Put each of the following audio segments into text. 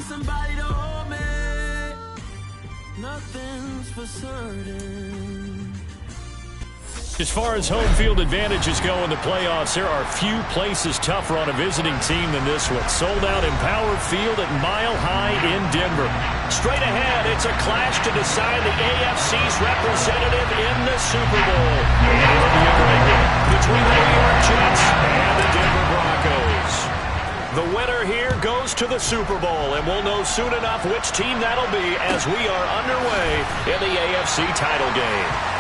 somebody to hold me. Nothing's for certain. As far as home field advantages go in the playoffs, there are few places tougher on a visiting team than this one. Sold out Empower Field at Mile High in Denver. Straight ahead, it's a clash to decide the AFC's representative in the Super Bowl. And it'll be a great one between the New York Jets and the Denver Broncos. The winner here goes to the Super Bowl, and we'll know soon enough which team that'll be as we are underway in the AFC title game.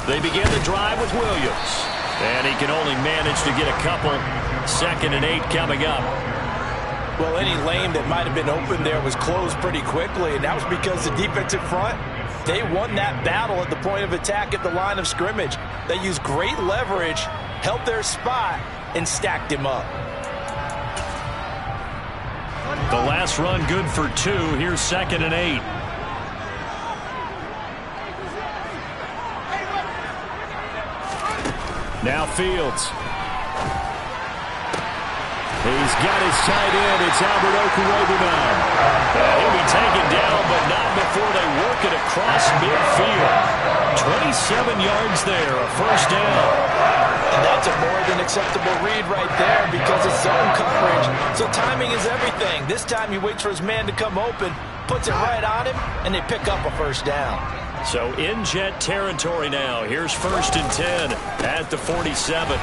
They begin the drive with Williams. And he can only manage to get a couple. 2nd and 8 coming up. Well, any lane that might have been open there was closed pretty quickly, and that was because the defensive front, they won that battle at the point of attack at the line of scrimmage. They used great leverage, held their spot, and stacked him up. The last run good for 2. Here's 2nd and 8. Now Fields. He's got his tight end. It's Albert Okuwebunam. He'll be taken down, but not before they work it across midfield. 27 yards there, a first down. And that's a more than acceptable read right there because it's zone coverage. So timing is everything. This time he waits for his man to come open, puts it right on him, and they pick up a first down. So in Jet territory now. Here's 1st and 10 at the 47.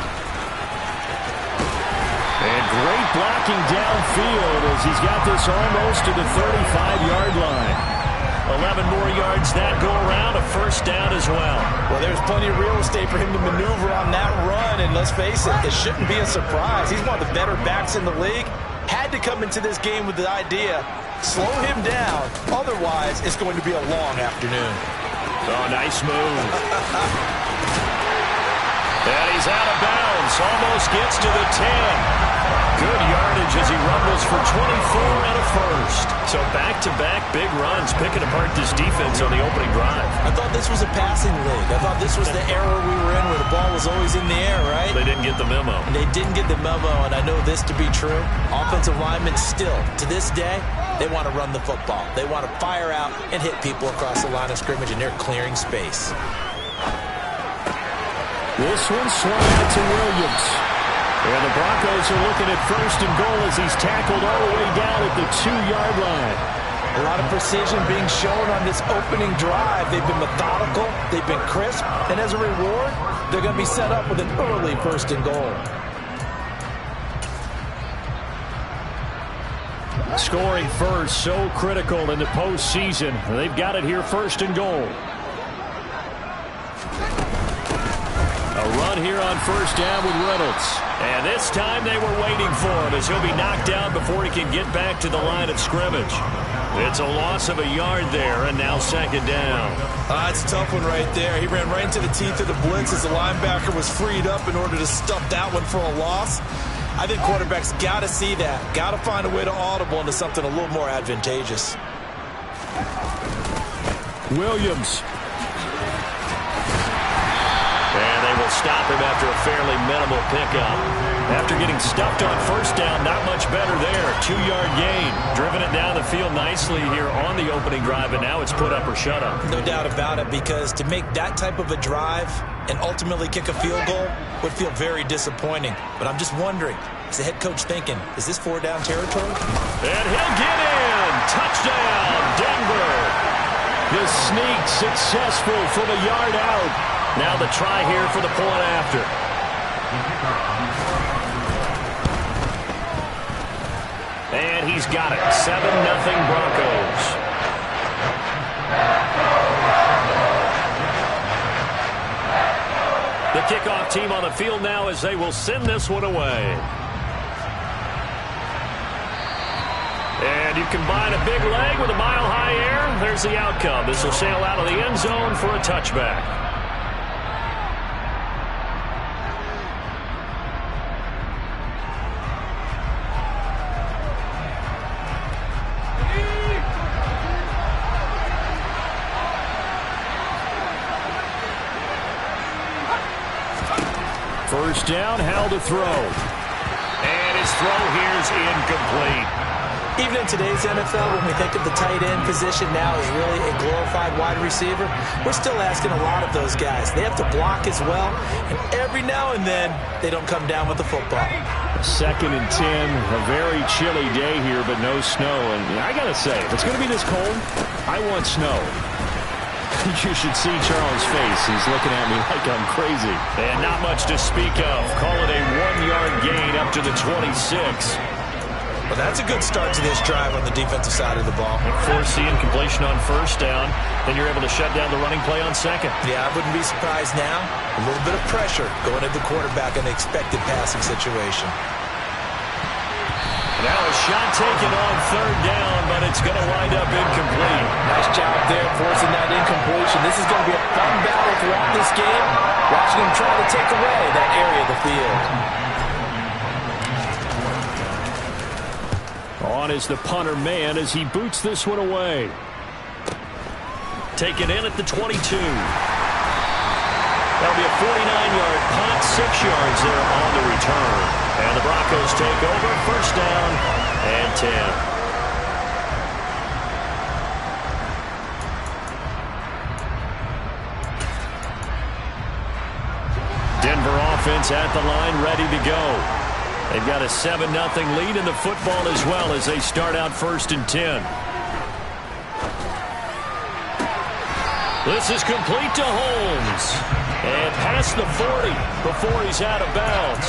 And great blocking downfield as he's got this almost to the 35-yard line. 11 more yards that go around, a first down as well. Well, there's plenty of real estate for him to maneuver on that run, and let's face it, it shouldn't be a surprise. He's one of the better backs in the league. Had to come into this game with the idea, slow him down, otherwise it's going to be a long afternoon. Oh, nice move. And he's out of bounds, almost gets to the 10. Good yardage as he rumbles for 24 and a first. So back-to-back big runs, picking apart this defense on the opening drive. I thought this was a passing league. I thought this was the era we were in where the ball was always in the air, right? They didn't get the memo. And they didn't get the memo, and I know this to be true. Offensive linemen still, to this day, they want to run the football. They want to fire out and hit people across the line of scrimmage, and they're clearing space. This one swung out to Williams. And the Broncos are looking at 1st and goal as he's tackled all the way down at the 2-yard line. A lot of precision being shown on this opening drive. They've been methodical, they've been crisp, and as a reward, they're going to be set up with an early 1st and goal. Scoring first, so critical in the postseason. They've got it here 1st and goal. A run here on 1st down with Reynolds. And this time they were waiting for him as he'll be knocked down before he can get back to the line of scrimmage. It's a loss of a yard there, and now 2nd down. It's a tough one right there. He ran right into the teeth of the blitz as the linebacker was freed up in order to stuff that one for a loss. I think quarterbacks got to see that. Got to find a way to audible into something a little more advantageous. Williams. And they will stop him after a fairly minimal pickup. After getting stuffed on 1st down, not much better there. 2-yard gain. Driven it down the field nicely here on the opening drive, and now it's put up or shut up. No doubt about it, because to make that type of a drive and ultimately kick a field goal would feel very disappointing. But I'm just wondering, is the head coach thinking, is this 4-down territory? And he'll get in. Touchdown, Denver. The sneak successful from a yard out. Now the try here for the point after. And he's got it. 7-0 Broncos. The kickoff team on the field now as they will send this one away. And you combine a big leg with a mile-high air, there's the outcome. This will sail out of the end zone for a touchback. First down, Howell to throw. And his throw here is incomplete. Even in today's NFL, when we think of the tight end position now as really a glorified wide receiver, we're still asking a lot of those guys. They have to block as well, and every now and then, they don't come down with the football. 2nd and 10, a very chilly day here, but no snow. And I got to say, if it's going to be this cold, I want snow. You should see Charles' face. He's looking at me like I'm crazy. And not much to speak of. Call it a 1-yard gain up to the 26. Well, that's a good start to this drive on the defensive side of the ball. Force the incompletion on first down. Then you're able to shut down the running play on second. Yeah, I wouldn't be surprised now. A little bit of pressure going at the quarterback in the expected passing situation. Now a shot taken on third down, but it's going to wind up incomplete. Nice job there forcing that incompletion. This is going to be a fun battle throughout this game. Watching him try to take away that area of the field. On is the punter man as he boots this one away. Taken in at the 22. That'll be a 49-yard punt, 6 yards there on the return. And the Broncos take over, first down and 10. Denver offense at the line, ready to go. They've got a 7-0 lead in the football as well as they start out 1st and 10. This is complete to Holmes. And past the 40 before he's out of bounds.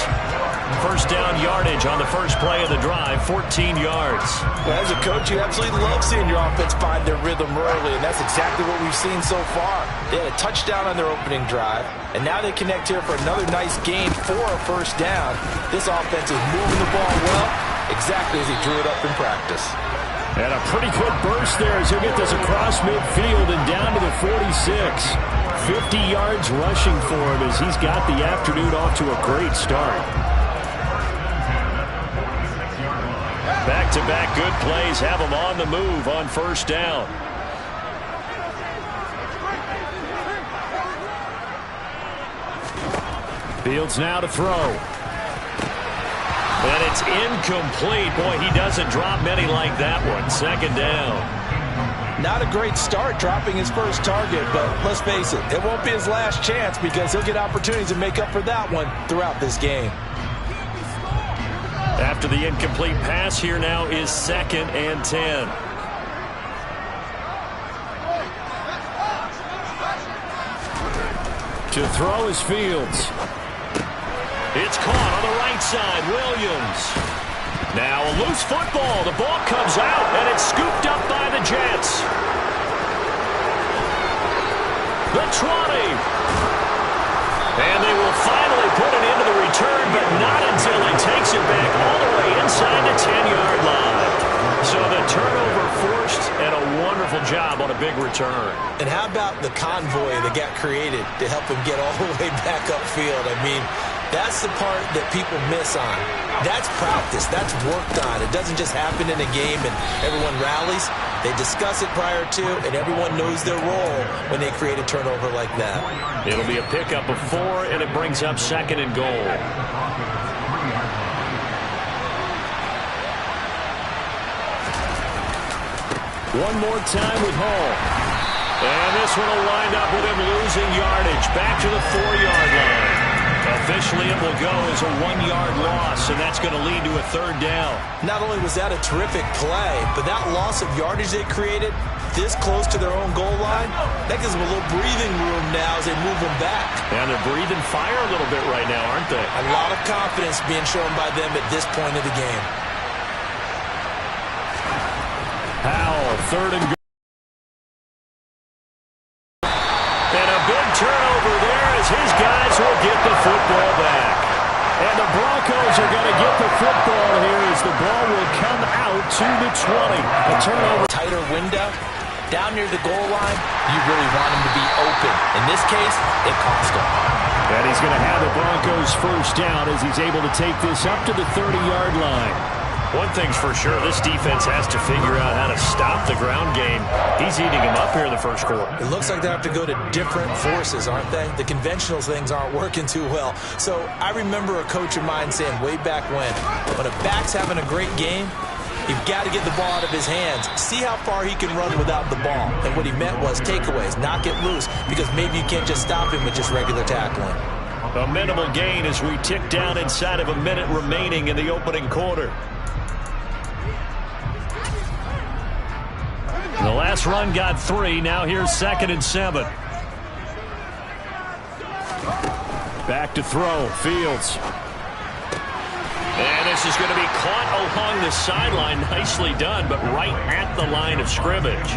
First down yardage on the first play of the drive, 14 yards. Well, as a coach, you absolutely love seeing your offense find their rhythm early, and that's exactly what we've seen so far. They had a touchdown on their opening drive, and now they connect here for another nice gain for a first down. This offense is moving the ball well, exactly as he drew it up in practice. And a pretty good burst there as he'll get this across midfield and down to the 46. 50 yards rushing for him as he's got the afternoon off to a great start. Back-to-back good plays have him on the move on first down. Fields now to throw. And it's incomplete. Boy, he doesn't drop many like that one. Second down. Not a great start dropping his first target, but let's face it, it won't be his last chance because he'll get opportunities to make up for that one throughout this game. After the incomplete pass, here now is 2nd and 10. To throw is Fields. It's caught on the right side, Williams. Now a loose football. The ball comes out, and it's scooped up by the Jets. The 20. And they will finally put it into the return, but not until he takes it back all the way inside the 10-yard line. So the turnover forced, and a wonderful job on a big return. And how about the convoy that got created to help him get all the way back upfield? I mean, that's the part that people miss on. That's practice. That's worked on. It doesn't just happen in a game and everyone rallies. They discuss it prior to, and everyone knows their role when they create a turnover like that. It'll be a pickup of 4, and it brings up 2nd and goal. One more time with Hall. And this one will wind up with him losing yardage. Back to the 4-yard line. Officially, it will go as a 1-yard loss, and that's going to lead to a 3rd down. Not only was that a terrific play, but that loss of yardage they created this close to their own goal line, that gives them a little breathing room now as they move them back. And they're breathing fire a little bit right now, aren't they? A lot of confidence being shown by them at this point of the game. Howell, 3rd and goal. And a big turnover there as his guys will get the football back. And the Broncos are going to get the football here as the ball will come out to the 20. A turnover. Tighter window. Down near the goal line, you really want him to be open. In this case, it cost him. And he's going to have the Broncos first down as he's able to take this up to the 30-yard line. One thing's for sure, this defense has to figure out how to stop the ground game. He's eating them up here in the first quarter. It looks like they have to go to different forces, aren't they? The conventional things aren't working too well. So I remember a coach of mine saying way back when a back's having a great game, you've got to get the ball out of his hands. See how far he can run without the ball. And what he meant was takeaways, knock it loose, because maybe you can't just stop him with just regular tackling. A minimal gain as we tick down inside of a minute remaining in the opening quarter. The last run got 3. Now here's 2nd and 7. Back to throw. Fields. And this is going to be caught along the sideline. Nicely done, but right at the line of scrimmage.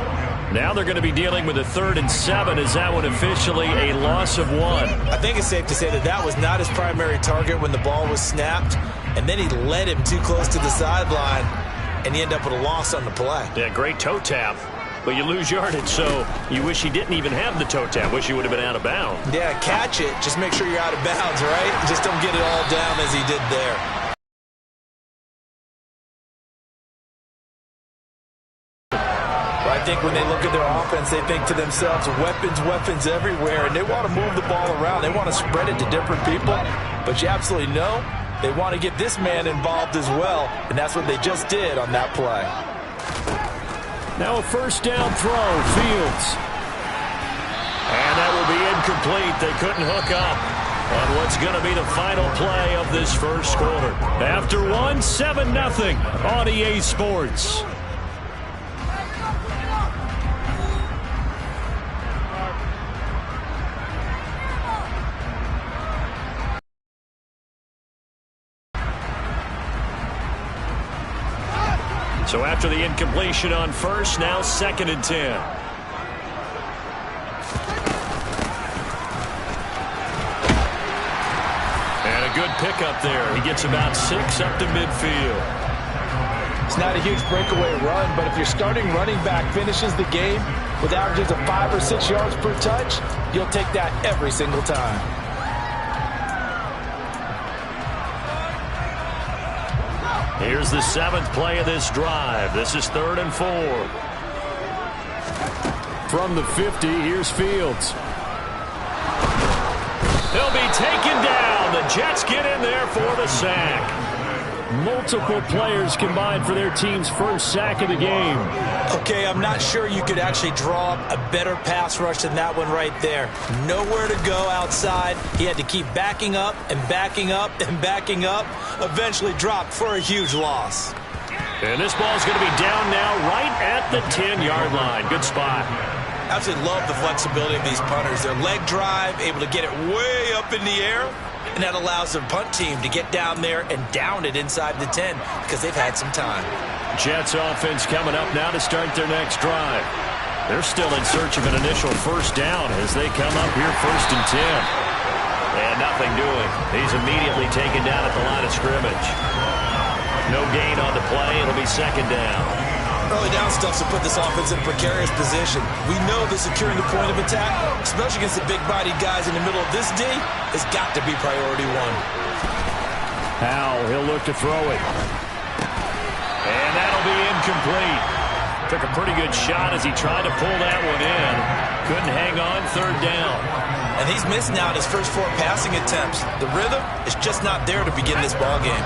Now they're going to be dealing with a 3rd and 7. Is that one officially a loss of 1? I think it's safe to say that that was not his primary target when the ball was snapped. And then he led him too close to the sideline, and he ended up with a loss on the play. Yeah, great toe tap. But you lose yardage, so you wish he didn't even have the toe tap. Wish he would have been out of bounds. Yeah, catch it. Just make sure you're out of bounds, right? Just don't get it all down as he did there. I think when they look at their offense, they think to themselves, weapons everywhere, and they want to move the ball around. They want to spread it to different people, but you absolutely know they want to get this man involved as well, and that's what they just did on that play. Now a first down throw, Fields. And that will be incomplete. They couldn't hook up on what's going to be the final play of this first quarter. After 7-0 on EA Sports. So after the incompletion on first, now 2nd and 10. And a good pickup there. He gets about 6 up to midfield. It's not a huge breakaway run, but if your starting running back finishes the game with averages of 5 or 6 yards per touch, you'll take that every single time. Here's the 7th play of this drive. This is 3rd and 4. From the 50, here's Fields. He'll be taken down. The Jets get in there for the sack. Multiple players combined for their team's first sack of the game. Okay, I'm not sure you could actually draw up a better pass rush than that one right there. Nowhere to go outside. He had to keep backing up and backing up and backing up. Eventually dropped for a huge loss. And this ball's going to be down now right at the 10-yard line. Good spot. Absolutely love the flexibility of these punters. Their leg drive, able to get it way up in the air. And that allows their punt team to get down there and down it inside the 10 because they've had some time. Jets offense coming up now to start their next drive. They're still in search of an initial first down as they come up here 1st and 10. And nothing doing. He's immediately taken down at the line of scrimmage. No gain on the play. It'll be 2nd down. Early down stuff to put this offense in a precarious position. We know that securing the point of attack, especially against the big-bodied guys in the middle of this D, has got to be priority 1. Howell, he'll look to throw it. And that'll be incomplete. Took a pretty good shot as he tried to pull that one in. Couldn't hang on, 3rd down. And he's missed now his first 4 passing attempts. The rhythm is just not there to begin this ball game.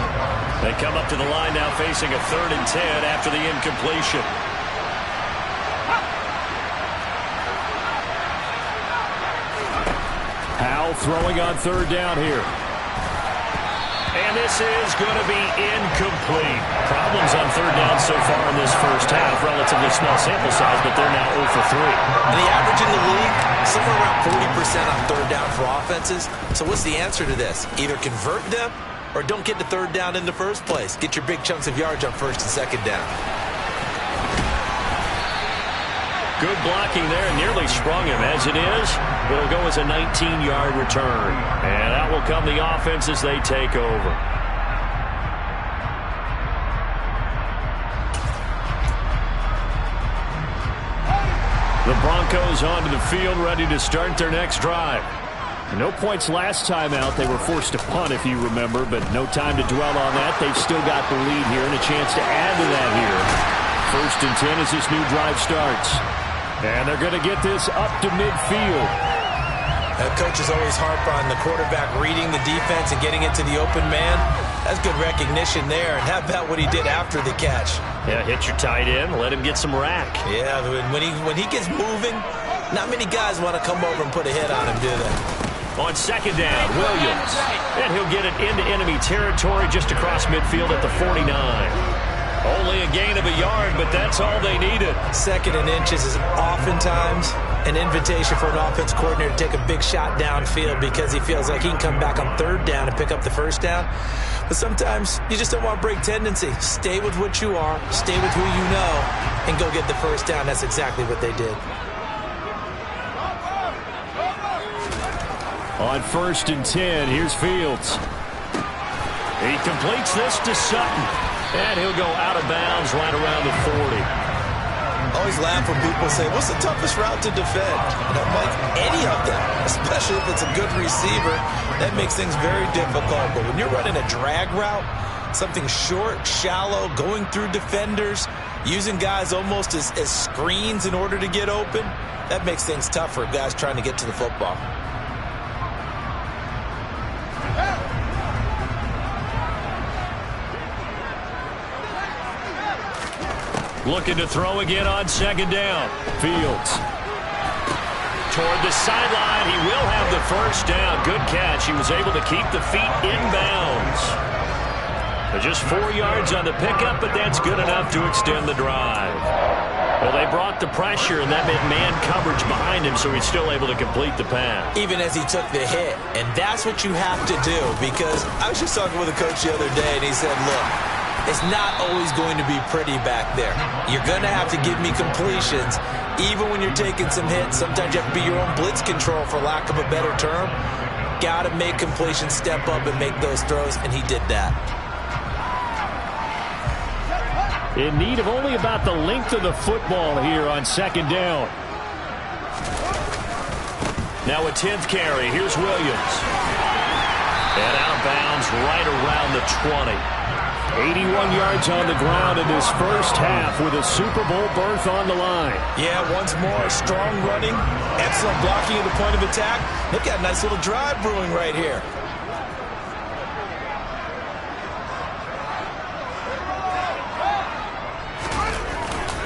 They come up to the line now facing a 3rd and 10 after the incompletion. Howell throwing on 3rd down here. And this is going to be incomplete. Problems on 3rd down so far in this first half. Relatively small sample size, but they're now 0 for 3. And the average in the league, somewhere around 40% on 3rd down for offenses. So what's the answer to this? Either convert them or don't get to 3rd down in the first place. Get your big chunks of yards on 1st and 2nd down. Good blocking there, and nearly sprung him. As it is, it'll go as a 19-yard return. And that will come the offense as they take over. The Broncos onto the field, ready to start their next drive. No points last time out. They were forced to punt, if you remember, but no time to dwell on that. They've still got the lead here and a chance to add to that here. 1st and 10 as this new drive starts. And they're going to get this up to midfield. Coaches always harp on the quarterback reading the defense and getting it to the open man. That's good recognition there. And how about what he did after the catch? Yeah, hit your tight end, let him get some rack. Yeah, when he gets moving, not many guys want to come over and put a hit on him, do they? On 2nd down, Williams. And he'll get it into enemy territory just across midfield at the 49. Only a gain of a yard, but that's all they needed. 2nd and inches is oftentimes an invitation for an offense coordinator to take a big shot downfield because he feels like he can come back on 3rd down and pick up the 1st down. But sometimes you just don't want to break tendency. Stay with what you are, stay with who you know, and go get the 1st down. That's exactly what they did. On 1st and 10, here's Fields. He completes this to Sutton. And he'll go out of bounds right around the 40. Always laugh when people say, what's the toughest route to defend? And I'm like, any of them, especially if it's a good receiver. That makes things very difficult. But when you're running a drag route, something short, shallow, going through defenders, using guys almost as screens in order to get open, that makes things tough for guys trying to get to the football. Looking to throw again on 2nd down. Fields. Toward the sideline. He will have the 1st down. Good catch. He was able to keep the feet inbounds. Just 4 yards on the pickup, but that's good enough to extend the drive. Well, they brought the pressure, and that meant man coverage behind him, so he's still able to complete the pass. Even as he took the hit. And that's what you have to do, because I was just talking with a coach the other day, and he said, look, it's not always going to be pretty back there. You're going to have to give me completions. Even when you're taking some hits, sometimes you have to be your own blitz control, for lack of a better term. Got to make completions, step up and make those throws, and he did that. In need of only about the length of the football here on 2nd down. Now a 10th carry. Here's Williams. And out of bounds right around the 20. 81 yards on the ground in this first half with a Super Bowl berth on the line. Yeah, once more, strong running, excellent blocking at the point of attack. They've got a nice little drive brewing right here.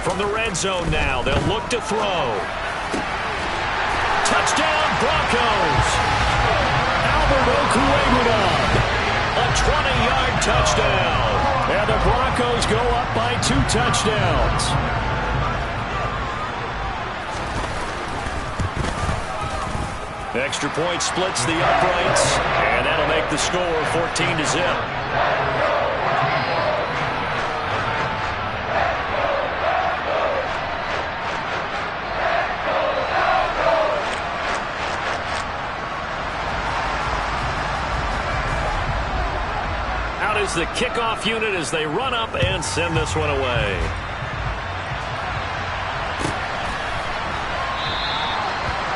From the red zone now, they'll look to throw. Touchdown, Broncos! Albert Okwuegbunam. A 20-yard touchdown. And the Broncos go up by 2 touchdowns. Extra point splits the uprights, and that'll make the score 14-0. Is the kickoff unit as they run up and send this one away.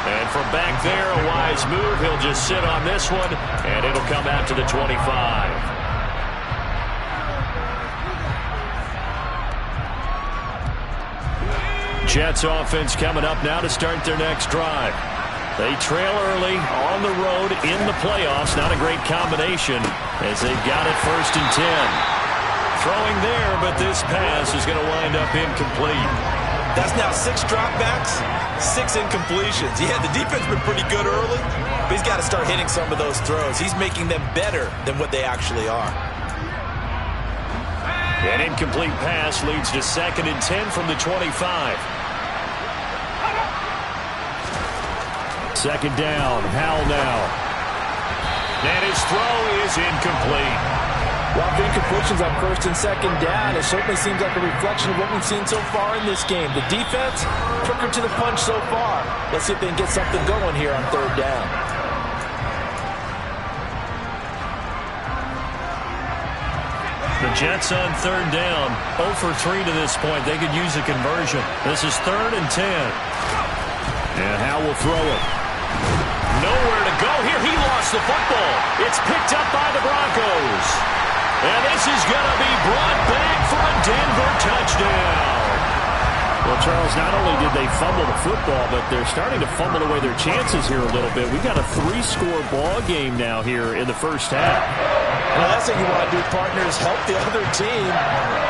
And from back there, a wise move. He'll just sit on this one, and it'll come out to the 25. Jets offense coming up now to start their next drive. They trail early on the road in the playoffs. Not a great combination as they've got it 1st and 10. Throwing there, but this pass is going to wind up incomplete. That's now 6 dropbacks, 6 incompletions. Yeah, the defense has been pretty good early, but he's got to start hitting some of those throws. He's making them better than what they actually are. An incomplete pass leads to 2nd and 10 from the 25. 2nd down, Howell now. And his throw is incomplete. Well, the incompletions on 1st and 2nd down, it certainly seems like a reflection of what we've seen so far in this game. The defense, quicker to the punch so far. Let's see if they can get something going here on 3rd down. The Jets on 3rd down, 0 for 3 to this point. They could use a conversion. This is 3rd and 10. And Howe will throw it. Nowhere to go here. He lost the football. It's picked up by the Broncos. And this is going to be brought back for a Denver touchdown. Well, Charles, not only did they fumble the football, but they're starting to fumble away their chances here a little bit. We've got a 3-score ball game now here in the first half. The last thing you want to do, partners, help the other team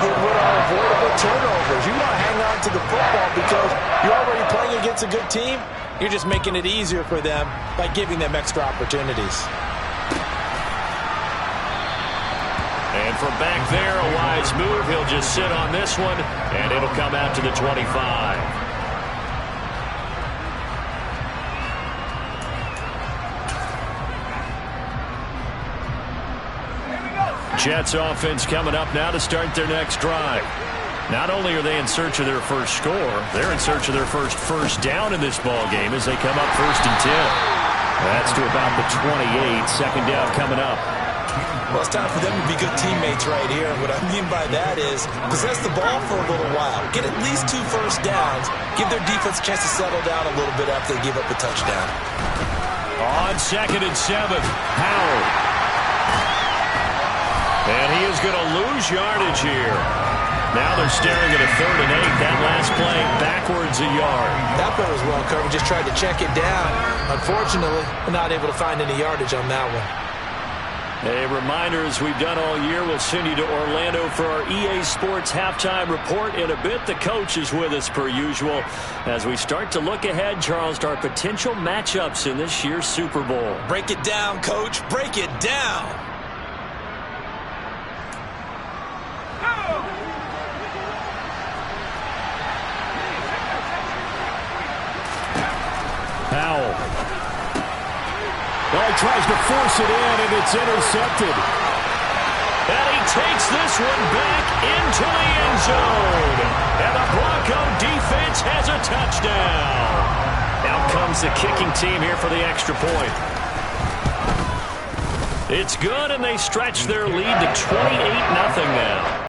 get rid of avoidable turnovers. You want to hang on to the football because you're already playing against a good team. You're just making it easier for them by giving them extra opportunities. And from back there, a wise move. He'll just sit on this one, and it'll come out to the 25. Jets offense coming up now to start their next drive. Not only are they in search of their first score, they're in search of their first down in this ball game as they come up 1st and 10. That's to about the 28. Second down coming up. Well, it's time for them to be good teammates right here. What I mean by that is possess the ball for a little while. Get at least 2 first downs. Give their defense a chance to settle down a little bit after they give up a touchdown. On 2nd and 7, Howard. And he is going to lose yardage here. Now they're staring at a 3rd and 8. That last play backwards a yard. That play was well covered. Just tried to check it down. Unfortunately, not able to find any yardage on that one. A reminder, as we've done all year, we'll send you to Orlando for our EA Sports halftime report. In a bit, the coach is with us per usual as we start to look ahead, Charles, to our potential matchups in this year's Super Bowl. Break it down, Coach. Break it down. Powell. Well, he tries to force it in, and it's intercepted. And he takes this one back into the end zone. And the Bronco defense has a touchdown. Out comes the kicking team here for the extra point. It's good, and they stretch their lead to 28-0 now.